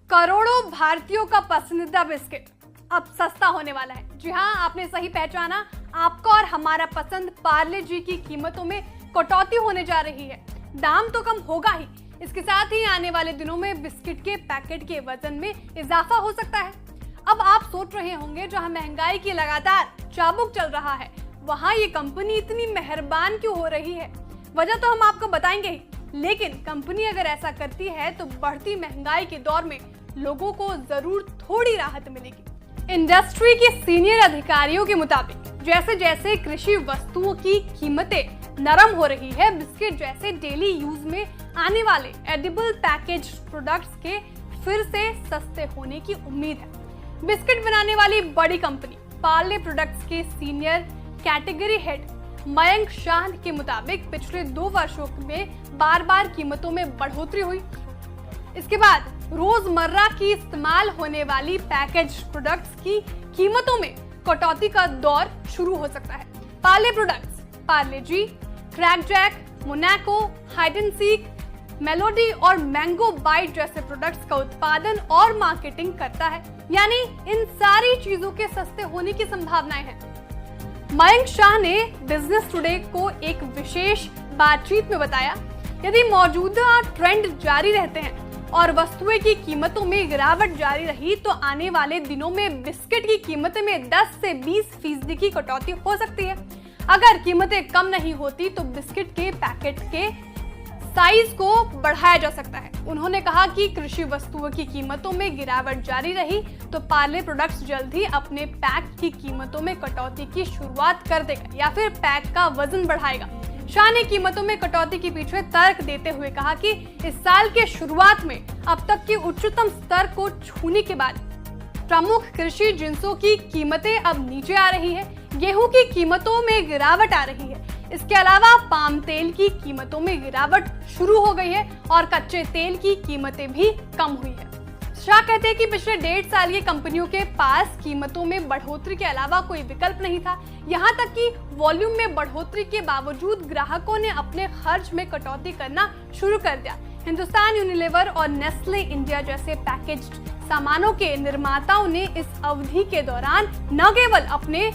करोड़ों भारतीयों का पसंदीदा बिस्किट अब सस्ता होने वाला है। जी हाँ, आपने सही पहचाना। आपका और हमारा पसंद पार्ले जी की कीमतों में कटौती होने जा रही है। दाम तो कम होगा ही, इसके साथ ही आने वाले दिनों में बिस्किट के पैकेट के वजन में इजाफा हो सकता है। अब आप सोच रहे होंगे, जहां महंगाई की लगातार चाबुक चल रहा है, वहां ये कंपनी इतनी मेहरबान क्यों हो रही है? वजह तो हम आपको बताएंगे ही, लेकिन कंपनी अगर ऐसा करती है तो बढ़ती महंगाई के दौर में लोगों को जरूर थोड़ी राहत मिलेगी। इंडस्ट्री के सीनियर अधिकारियों के मुताबिक जैसे जैसे कृषि वस्तुओं की कीमतें नरम हो रही है, बिस्किट जैसे डेली यूज में आने वाले एडिबल पैकेज प्रोडक्ट्स के फिर से सस्ते होने की उम्मीद है। बिस्किट बनाने वाली बड़ी कंपनी पार्ले प्रोडक्ट्स के senior category head Mayank Shah के मुताबिक पिछले 2 वर्षों में बार बार कीमतों में बढ़ोतरी हुई। इसके बाद रोजमर्रा की इस्तेमाल होने वाली पैकेज प्रोडक्ट्स की कीमतों में कटौती का दौर शुरू हो सकता है। Parle products Parle G, Krackjack, Monaco, Hide and Seek, Melody और मैंगो बाइट जैसे प्रोडक्ट्स का उत्पादन और मार्केटिंग करता है, यानी इन सारी चीजों के सस्ते होने की संभावनाएं हैं। मयंक शाह ने बिजनेस टुडे को एक विशेष बातचीत में बताया, यदि मौजूदा ट्रेंड जारी रहते हैं और वस्तुएं की कीमतों में गिरावट जारी रही तो आने वाले दिनों में बिस्किट की कीमतें में 10 से 20% की कटौती हो सकती है। अगर कीमतें कम नहीं होती तो बिस्किट के पैकेट के साइज को बढ़ाया जा सकता है। उन्होंने कहा कि कृषि वस्तुओं की कीमतों में गिरावट जारी रही तो पार्ले प्रोडक्ट्स जल्द ही अपने पैक की कीमतों में कटौती की शुरुआत कर देगा या फिर पैक का वजन बढ़ाएगा। शाह ने कीमतों में कटौती के पीछे तर्क देते हुए कहा कि इस साल के शुरुआत में अब तक की उच्चतम स्तर को छूने के बाद प्रमुख कृषि जिंसों की कीमतें अब नीचे आ रही है। गेहूं की कीमतों में गिरावट आ रही है। इसके अलावा पाम तेल की कीमतों में गिरावट शुरू हो गई है और कच्चे तेल की कीमतें भी कम हुई है। शाह कहते हैं कि पिछले 1.5 साल ये कंपनियों के पास कीमतों में बढ़ोतरी के अलावा कोई विकल्प नहीं था। यहाँ तक कि वॉल्यूम में बढ़ोतरी के बावजूद ग्राहकों ने अपने खर्च में कटौती करना शुरू कर दिया। हिंदुस्तान यूनिलीवर और नेस्ले इंडिया जैसे पैकेज्ड सामानों के निर्माताओं ने इस अवधि के दौरान न केवल अपने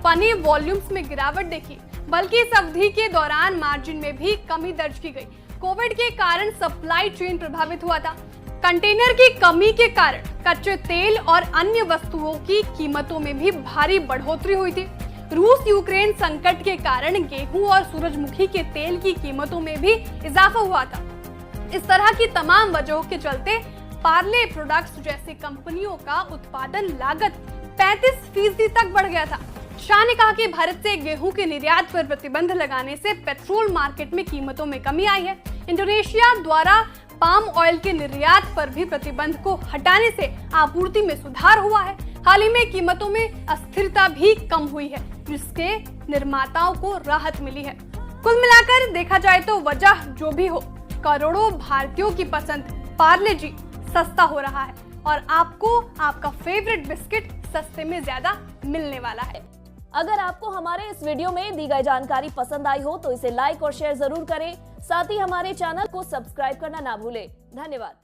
पनी वॉल्यूम्स में गिरावट देखी, बल्कि इस अवधि के दौरान मार्जिन में भी कमी दर्ज की गई। कोविड के कारण सप्लाई चेन प्रभावित हुआ था। कंटेनर की कमी के कारण कच्चे तेल और अन्य वस्तुओं की कीमतों में भी भारी बढ़ोतरी हुई थी। रूस यूक्रेन संकट के कारण गेहूं और सूरजमुखी के तेल की कीमतों में भी इजाफा हुआ था। इस तरह की तमाम वजहों के चलते पार्ले प्रोडक्ट्स जैसी कंपनियों का उत्पादन लागत 35% तक बढ़ गया था। शाह ने कहा कि भारत से गेहूं के निर्यात पर प्रतिबंध लगाने से पेट्रोल मार्केट में कीमतों में कमी आई है। इंडोनेशिया द्वारा पाम ऑयल के निर्यात पर भी प्रतिबंध को हटाने से आपूर्ति में सुधार हुआ है। हाल ही में कीमतों में अस्थिरता भी कम हुई है, जिसके निर्माताओं को राहत मिली है। कुल मिलाकर देखा जाए तो वजह जो भी हो, करोड़ों भारतीयों की पसंद पार्ले जी सस्ता हो रहा है और आपको आपका फेवरेट बिस्किट सस्ते में ज्यादा मिलने वाला है। अगर आपको हमारे इस वीडियो में दी गई जानकारी पसंद आई हो तो इसे लाइक और शेयर जरूर करें। साथ ही हमारे चैनल को सब्सक्राइब करना ना भूलें। धन्यवाद।